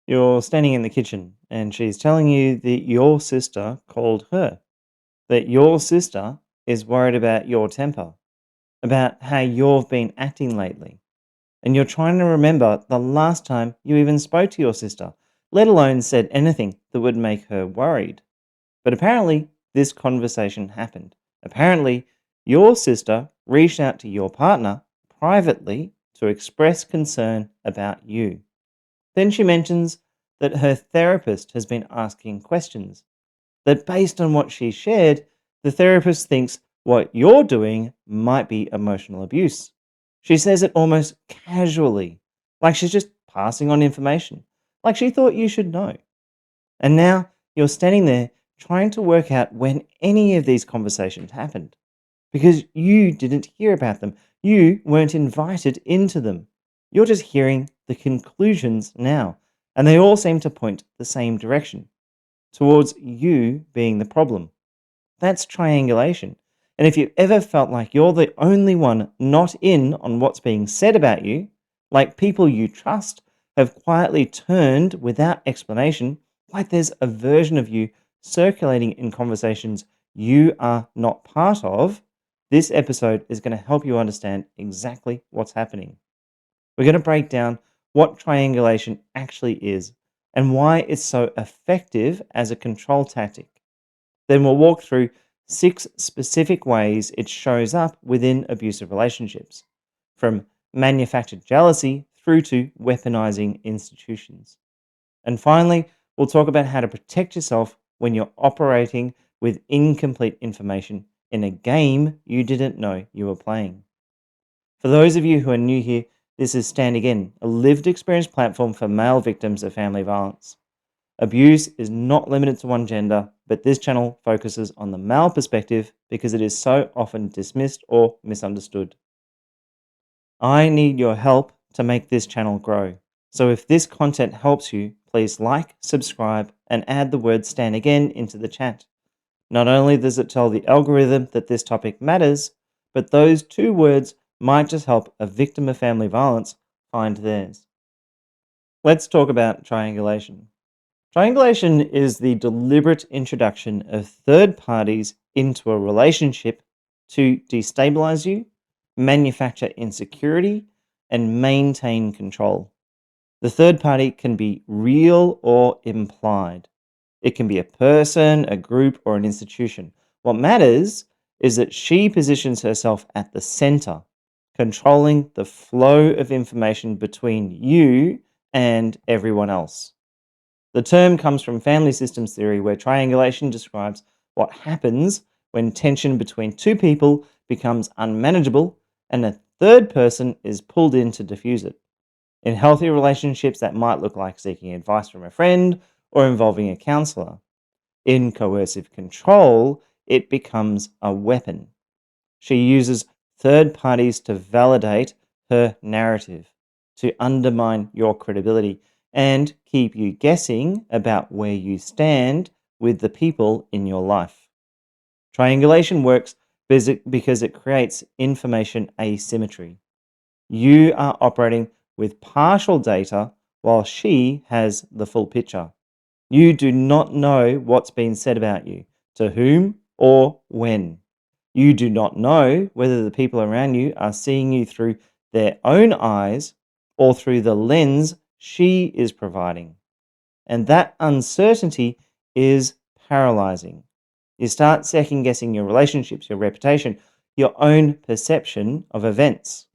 You're standing in the kitchen and she's telling you that your sister called her, that your sister is worried about your temper, about how you've been acting lately. And you're trying to remember the last time you even spoke to your sister, let alone said anything that would make her worried. But apparently, this conversation happened. Apparently, your sister reached out to your partner privately to express concern about you. Then she mentions that her therapist has been asking questions, that based on what she shared, the therapist thinks what you're doing might be emotional abuse. She says it almost casually, like she's just passing on information, like she thought you should know. And now you're standing there trying to work out when any of these conversations happened because you didn't hear about them. You weren't invited into them. You're just hearing the conclusions now, and they all seem to point the same direction towards you being the problem. That's triangulation. And if you've ever felt like you're the only one not in on what's being said about you, like people you trust have quietly turned without explanation, like there's a version of you circulating in conversations you are not part of, this episode is going to help you understand exactly what's happening. We're going to break down what triangulation actually is and why it's so effective as a control tactic. Then we'll walk through 6 specific ways it shows up within abusive relationships, from manufactured jealousy through to weaponizing institutions. And finally, we'll talk about how to protect yourself when you're operating with incomplete information in a game you didn't know you were playing. For those of you who are new here, this is Stand Again, a lived experience platform for male victims of family violence. Abuse is not limited to one gender, but this channel focuses on the male perspective because it is so often dismissed or misunderstood. I need your help to make this channel grow. So if this content helps you, please like, subscribe, and add the word Stand Again into the chat. Not only does it tell the algorithm that this topic matters, but those 2 words might just help a victim of family violence find theirs. Let's talk about triangulation. Triangulation is the deliberate introduction of third parties into a relationship to destabilize you, manufacture insecurity, and maintain control. The third party can be real or implied. It can be a person, a group, or an institution. What matters is that she positions herself at the center, controlling the flow of information between you and everyone else. The term comes from family systems theory, where triangulation describes what happens when tension between 2 people becomes unmanageable and a third person is pulled in to diffuse it. In healthy relationships, that might look like seeking advice from a friend or involving a counselor. In coercive control, it becomes a weapon. She uses third parties to validate her narrative, to undermine your credibility, and keep you guessing about where you stand with the people in your life. Triangulation works because it creates information asymmetry. You are operating with partial data while she has the full picture. You do not know what's been said about you, to whom or when. You do not know whether the people around you are seeing you through their own eyes or through the lens she is providing. And that uncertainty is paralyzing. You start second guessing your relationships, your reputation, your own perception of events.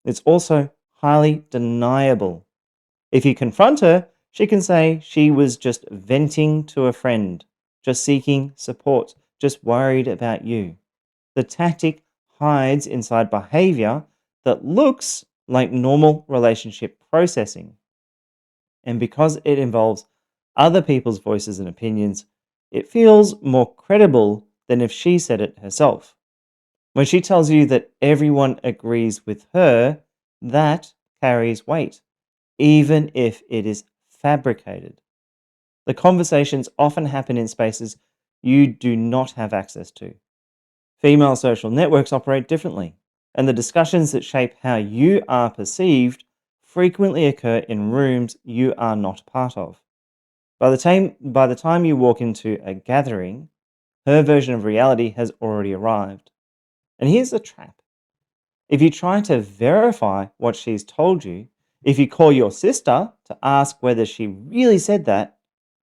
It's also highly deniable. If you confront her, she can say she was just venting to a friend, just seeking support, just worried about you. The tactic hides inside behavior that looks like normal relationship processing. And because it involves other people's voices and opinions, it feels more credible than if she said it herself. When she tells you that everyone agrees with her, that carries weight, even if it is fabricated. The conversations often happen in spaces you do not have access to. Female social networks operate differently, and the discussions that shape how you are perceived frequently occur in rooms you are not part of. By the time you walk into a gathering, her version of reality has already arrived. And here's the trap. If you try to verify what she's told you, if you call your sister to ask whether she really said that,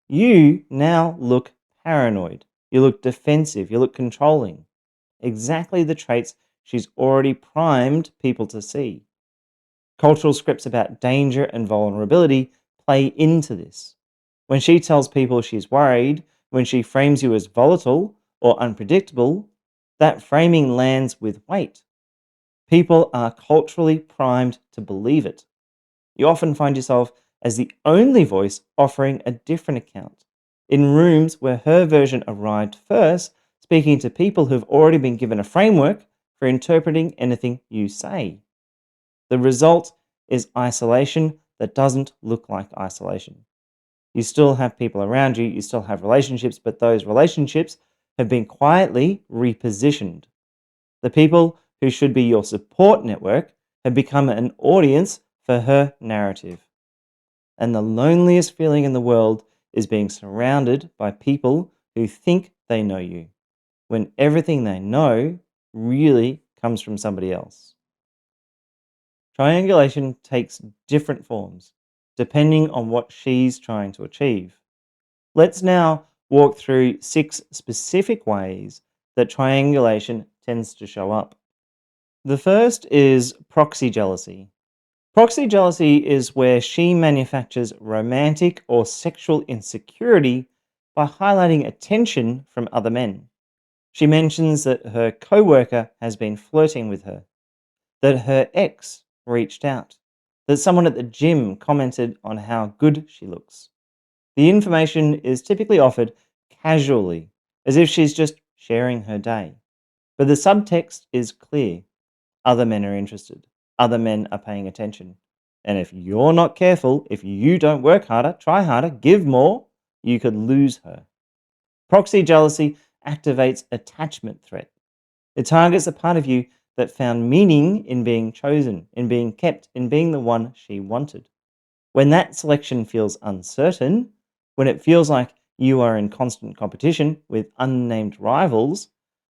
you now look paranoid. You look defensive. You look controlling. Exactly the traits she's already primed people to see. Cultural scripts about danger and vulnerability play into this. When she tells people she's worried, when she frames you as volatile or unpredictable, that framing lands with weight. People are culturally primed to believe it. You often find yourself as the only voice offering a different account. In rooms where her version arrived first, speaking to people who've already been given a framework for interpreting anything you say. The result is isolation that doesn't look like isolation. You still have people around you, you still have relationships, but those relationships have been quietly repositioned. The people who should be your support network have become an audience for her narrative. And the loneliest feeling in the world is being surrounded by people who think they know you, when everything they know really comes from somebody else. Triangulation takes different forms depending on what she's trying to achieve. Let's now walk through 6 specific ways that triangulation tends to show up. The first is proxy jealousy. Proxy jealousy is where she manufactures romantic or sexual insecurity by highlighting attention from other men. She mentions that her coworker has been flirting with her, that her ex reached out, that someone at the gym commented on how good she looks. The information is typically offered casually, as if she's just sharing her day. But the subtext is clear. Other men are interested. Other men are paying attention. And if you're not careful, if you don't work harder, try harder, give more, you could lose her. Proxy jealousy activates attachment threat. It targets a part of you that found meaning in being chosen, in being kept, in being the one she wanted. When that selection feels uncertain, when it feels like you are in constant competition with unnamed rivals,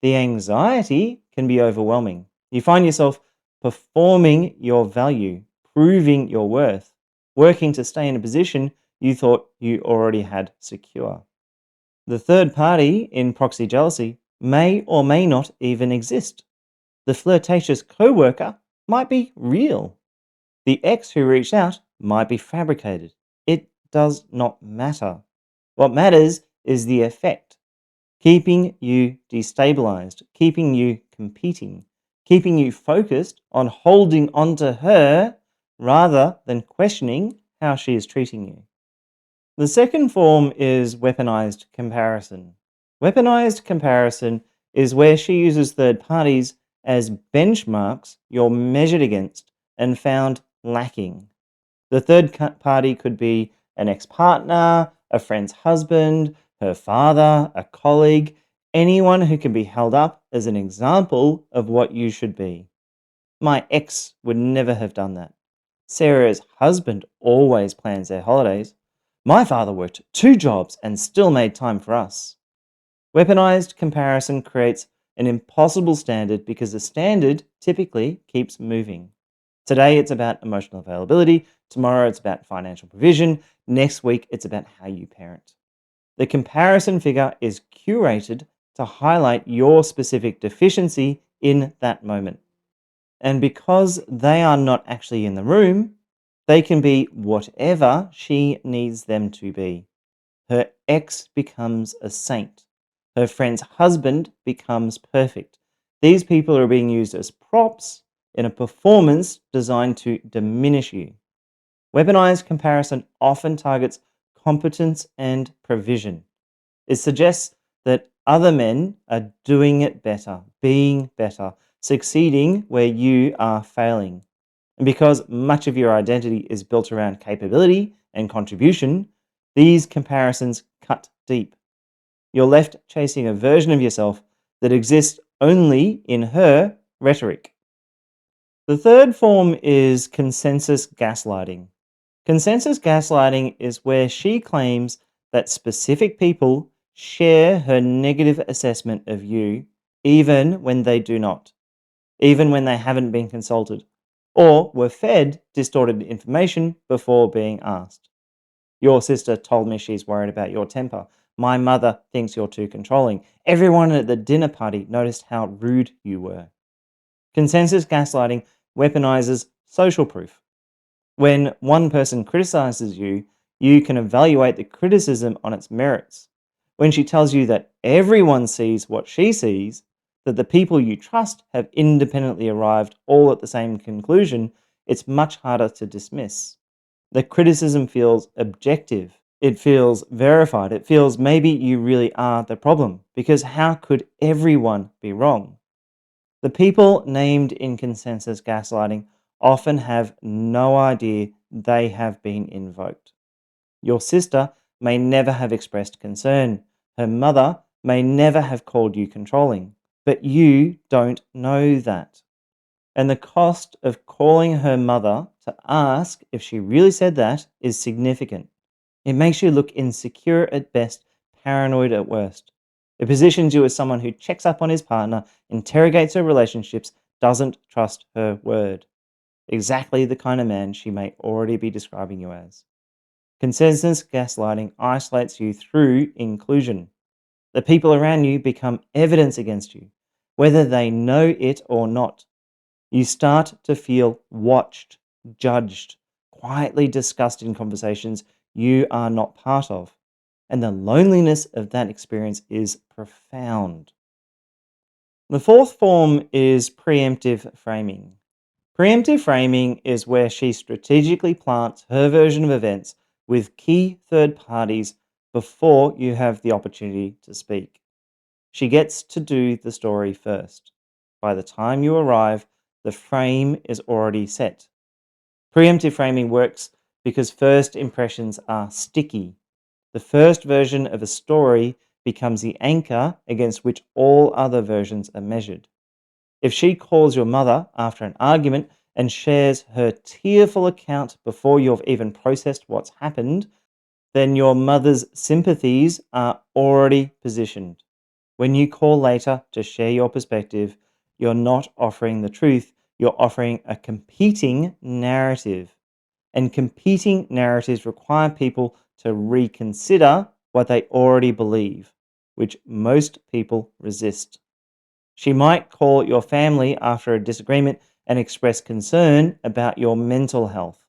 the anxiety can be overwhelming. You find yourself performing your value, proving your worth, working to stay in a position you thought you already had secure. The third party in proxy jealousy may or may not even exist. The flirtatious coworker might be real. The ex who reached out might be fabricated. It does not matter. What matters is the effect, keeping you destabilized, keeping you competing, keeping you focused on holding on to her rather than questioning how she is treating you. The second form is weaponized comparison. Weaponized comparison is where she uses third parties as benchmarks you're measured against and found lacking. The third party could be an ex partner, a friend's husband, her father, a colleague, anyone who can be held up as an example of what you should be. My ex would never have done that. Sarah's husband always plans their holidays. My father worked 2 jobs and still made time for us. Weaponized comparison creates an impossible standard because the standard typically keeps moving. Today it's about emotional availability, tomorrow it's about financial provision, next week it's about how you parent. The comparison figure is curated to highlight your specific deficiency in that moment. And because they are not actually in the room, they can be whatever she needs them to be. Her ex becomes a saint. Her friend's husband becomes perfect. These people are being used as props in a performance designed to diminish you. Weaponized comparison often targets competence and provision. It suggests that other men are doing it better, being better, succeeding where you are failing. And because much of your identity is built around capability and contribution, these comparisons cut deep. You're left chasing a version of yourself that exists only in her rhetoric. The third form is consensus gaslighting. Consensus gaslighting is where she claims that specific people share her negative assessment of you, even when they do not, even when they haven't been consulted, or were fed distorted information before being asked. Your sister told me she's worried about your temper. My mother thinks you're too controlling. Everyone at the dinner party noticed how rude you were. Consensus gaslighting weaponizes social proof. When one person criticizes you, you can evaluate the criticism on its merits. When she tells you that everyone sees what she sees, that the people you trust have independently arrived all at the same conclusion, it's much harder to dismiss. The criticism feels objective. It feels verified. It feels maybe you really are the problem, because how could everyone be wrong? The people named in consensus gaslighting often have no idea they have been invoked. Your sister may never have expressed concern. Her mother may never have called you controlling, but you don't know that. And the cost of calling her mother to ask if she really said that is significant. It makes you look insecure at best, paranoid at worst. It positions you as someone who checks up on his partner, interrogates her relationships, doesn't trust her word. Exactly the kind of man she may already be describing you as. Consensus gaslighting isolates you through inclusion. The people around you become evidence against you, whether they know it or not. You start to feel watched, judged, quietly discussed in conversations you are not part of. And the loneliness of that experience is profound. The fourth form is preemptive framing. Preemptive framing is where she strategically plants her version of events with key third parties before you have the opportunity to speak. She gets to do the story first. By the time you arrive, the frame is already set. Preemptive framing works because first impressions are sticky. The first version of a story becomes the anchor against which all other versions are measured. If she calls your mother after an argument and shares her tearful account before you've even processed what's happened, then your mother's sympathies are already positioned. When you call later to share your perspective, you're not offering the truth, you're offering a competing narrative. And competing narratives require people to reconsider what they already believe, which most people resist. She might call your family after a disagreement and express concern about your mental health.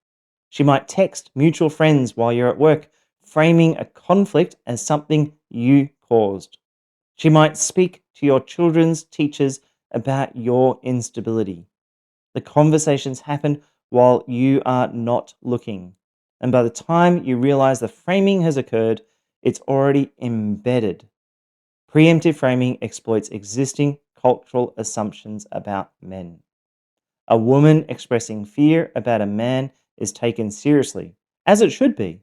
She might text mutual friends while you're at work, framing a conflict as something you caused. She might speak to your children's teachers about your instability. The conversations happen while you are not looking. And by the time you realize the framing has occurred, it's already embedded. Preemptive framing exploits existing cultural assumptions about men. A woman expressing fear about a man is taken seriously, as it should be.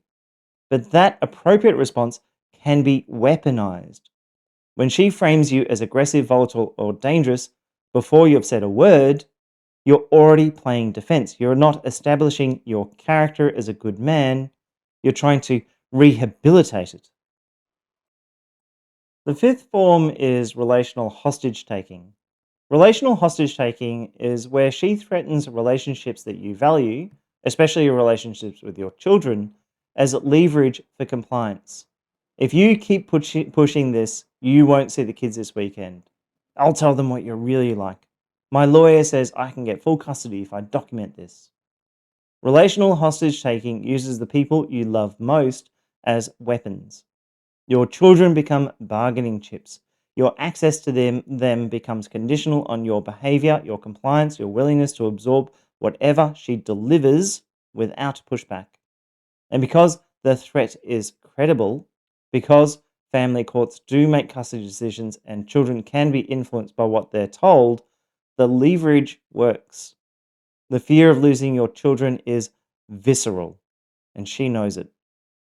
But that appropriate response can be weaponized. When she frames you as aggressive, volatile, or dangerous before you've said a word, you're already playing defense. You're not establishing your character as a good man, you're trying to rehabilitate it. The fifth form is relational hostage taking. Relational hostage taking is where she threatens relationships that you value, especially your relationships with your children, as leverage for compliance. If you keep pushing this, you won't see the kids this weekend. I'll tell them what you're really like. My lawyer says I can get full custody if I document this. Relational hostage taking uses the people you love most as weapons. Your children become bargaining chips. Your access to them becomes conditional on your behavior, your compliance, your willingness to absorb whatever she delivers without pushback. And because the threat is credible, because family courts do make custody decisions and children can be influenced by what they're told, the leverage works. The fear of losing your children is visceral, and she knows it.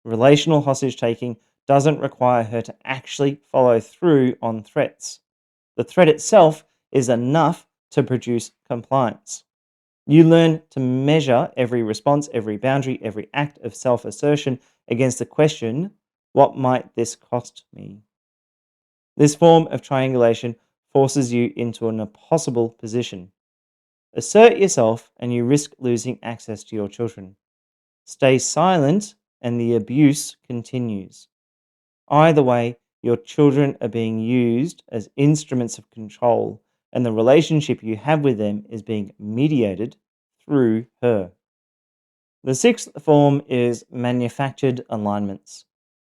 Relational hostage taking doesn't require her to actually follow through on threats. The threat itself is enough to produce compliance. You learn to measure every response, every boundary, every act of self assertion against the question, what might this cost me? This form of triangulation forces you into an impossible position. Assert yourself and you risk losing access to your children. Stay silent and the abuse continues. Either way, your children are being used as instruments of control, and the relationship you have with them is being mediated through her. The sixth form is manufactured alignments.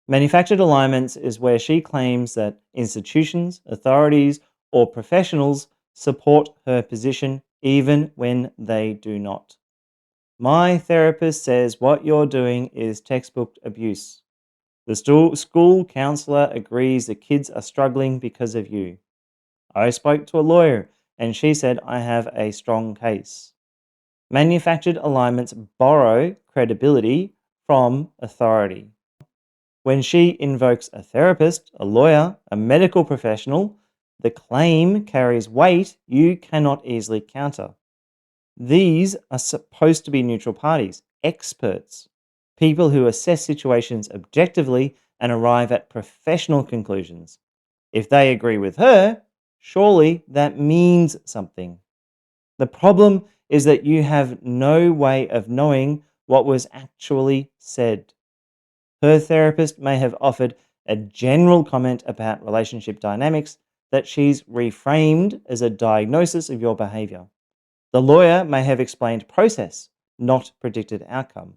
Manufactured alignments is where she claims that institutions, authorities, or professionals support her position even when they do not. My therapist says what you're doing is textbook abuse. The school counselor agrees the kids are struggling because of you. I spoke to a lawyer and she said I have a strong case. Manufactured alignments borrow credibility from authority. When she invokes a therapist, a lawyer, a medical professional, the claim carries weight you cannot easily counter. These are supposed to be neutral parties, experts, people who assess situations objectively and arrive at professional conclusions. If they agree with her, surely that means something. The problem is that you have no way of knowing what was actually said. Her therapist may have offered a general comment about relationship dynamics that she's reframed as a diagnosis of your behavior. The lawyer may have explained process, not predicted outcome.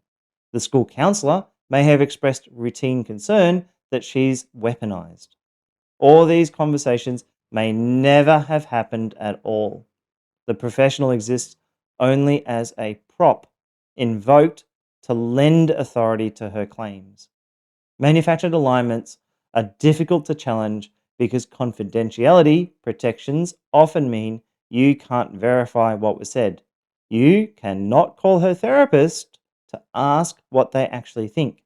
The school counselor may have expressed routine concern that she's weaponized. All these conversations may never have happened at all. The professional exists only as a prop invoked to lend authority to her claims. Manufactured alignments are difficult to challenge because confidentiality protections often mean you can't verify what was said. You cannot call her therapist to ask what they actually think.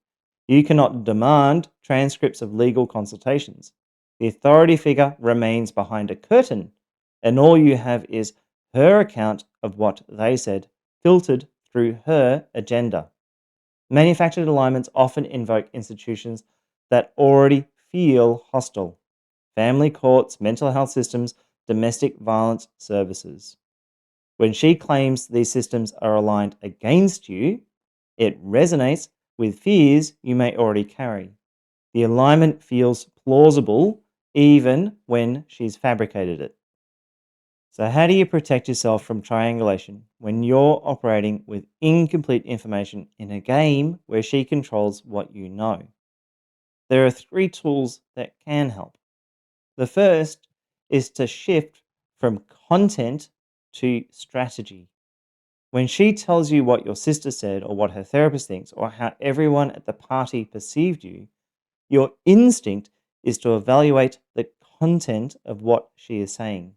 You cannot demand transcripts of legal consultations. The authority figure remains behind a curtain, and all you have is her account of what they said, filtered through her agenda. Manufactured alignments often invoke institutions that already feel hostile: family courts, mental health systems, domestic violence services. When she claims these systems are aligned against you, it resonates with fears you may already carry. The alignment feels plausible even when she's fabricated it. So, how do you protect yourself from triangulation when you're operating with incomplete information in a game where she controls what you know? There are three tools that can help. The first is to shift from content to strategy. When she tells you what your sister said or what her therapist thinks or how everyone at the party perceived you, your instinct is to evaluate the content of what she is saying.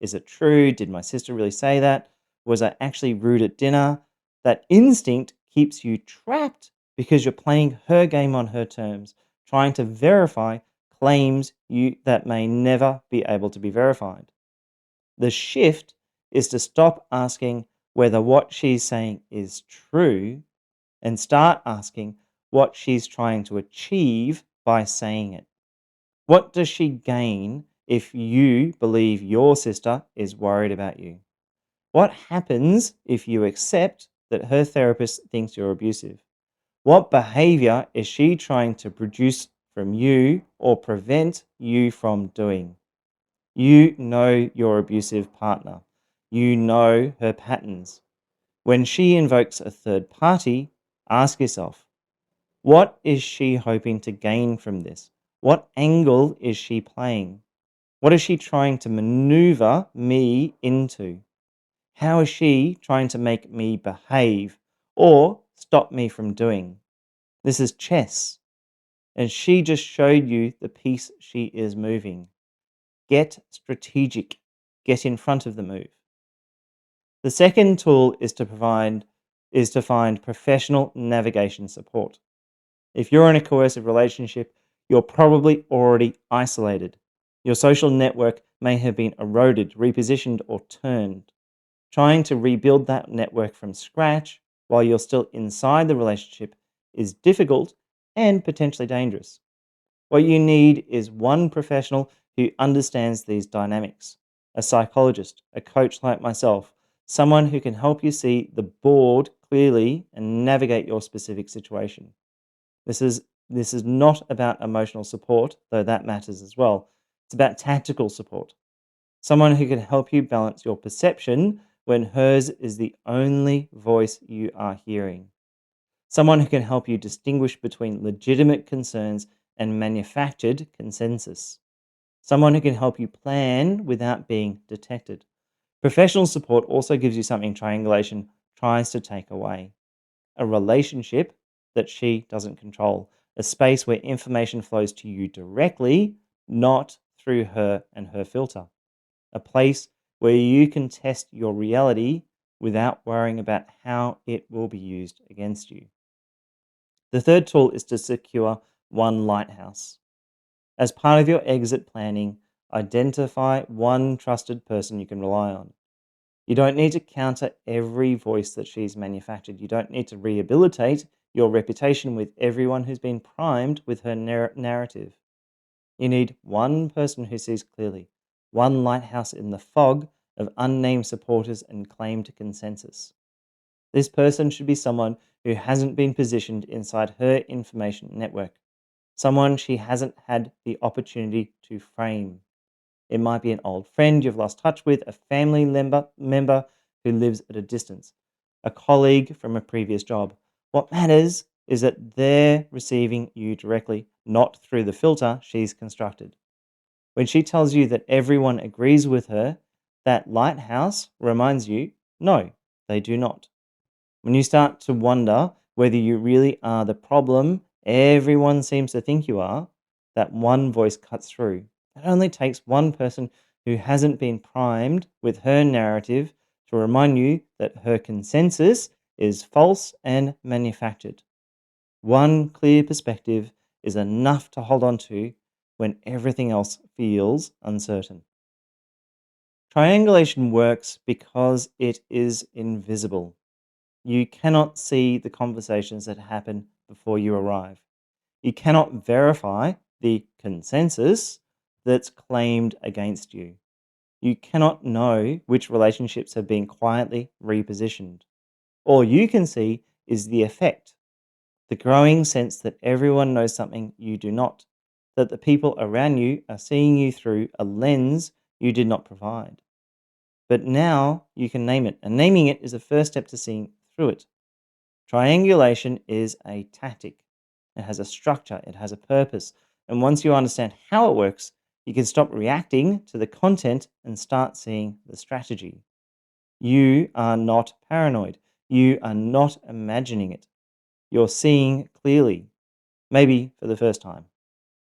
Is it true? Did my sister really say that? Was I actually rude at dinner? That instinct keeps you trapped because you're playing her game on her terms, trying to verify claims that may never be able to be verified. The shift is to stop asking whether what she's saying is true and start asking what she's trying to achieve by saying it. What does she gain if you believe your sister is worried about you? What happens if you accept that her therapist thinks you're abusive? What behavior is she trying to produce from you or prevent you from doing? You know your abusive partner. You know her patterns. When she invokes a third party, ask yourself, what is she hoping to gain from this? What angle is she playing? What is she trying to maneuver me into? How is she trying to make me behave or stop me from doing? This is chess, and she just showed you the piece she is moving. Get strategic, get in front of the move. The second tool is to find professional navigation support. If you're in a coercive relationship, you're probably already isolated. Your social network may have been eroded, repositioned, or turned. Trying to rebuild that network from scratch while you're still inside the relationship is difficult and potentially dangerous. What you need is one professional who understands these dynamics, a psychologist, a coach like myself, someone who can help you see the board clearly and navigate your specific situation. This is this is not about emotional support, though that matters as well. It's about tactical support. Someone who can help you balance your perception when hers is the only voice you are hearing. Someone who can help you distinguish between legitimate concerns and manufactured consensus. Someone who can help you plan without being detected. Professional support also gives you something triangulation tries to take away, a relationship that she doesn't control, a space where information flows to you directly, not through her and her filter, a place where you can test your reality without worrying about how it will be used against you. The third tool is to secure one lighthouse. As part of your exit planning, identify one trusted person you can rely on. You don't need to counter every voice that she's manufactured. You don't need to rehabilitate your reputation with everyone who's been primed with her narrative. You need one person who sees clearly, one lighthouse in the fog of unnamed supporters and claimed consensus. This person should be someone who hasn't been positioned inside her information network, someone she hasn't had the opportunity to frame. It might be an old friend you've lost touch with, a family member who lives at a distance, a colleague from a previous job. What matters is that they're receiving you directly, not through the filter she's constructed. When she tells you that everyone agrees with her, that lighthouse reminds you no, they do not. When you start to wonder whether you really are the problem everyone seems to think you are, that one voice cuts through. It only takes one person who hasn't been primed with her narrative to remind you that her consensus is false and manufactured. One clear perspective is enough to hold on to when everything else feels uncertain. Triangulation works because it is invisible. You cannot see the conversations that happen before you arrive. You cannot verify the consensus that's claimed against you. You cannot know which relationships have been quietly repositioned. All you can see is the effect, the growing sense that everyone knows something you do not, that the people around you are seeing you through a lens you did not provide. But now you can name it, and naming it is a first step to seeing through it. Triangulation is a tactic. It has a structure, it has a purpose. And once you understand how it works, you can stop reacting to the content and start seeing the strategy. You are not paranoid. You are not imagining it. You're seeing clearly, maybe for the first time.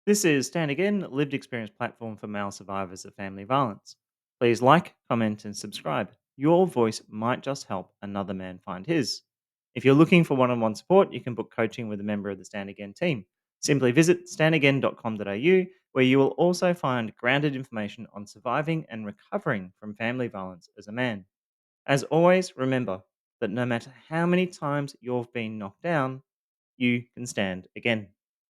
This is Stand Again, lived experience platform for male survivors of family violence. Please like, comment, and subscribe. Your voice might just help another man find his. If you're looking for one on one support, you can book coaching with a member of the Stand Again team. Simply visit standagain.com.au, where you will also find grounded information on surviving and recovering from family violence as a man. As always, remember that no matter how many times you've been knocked down, you can stand again.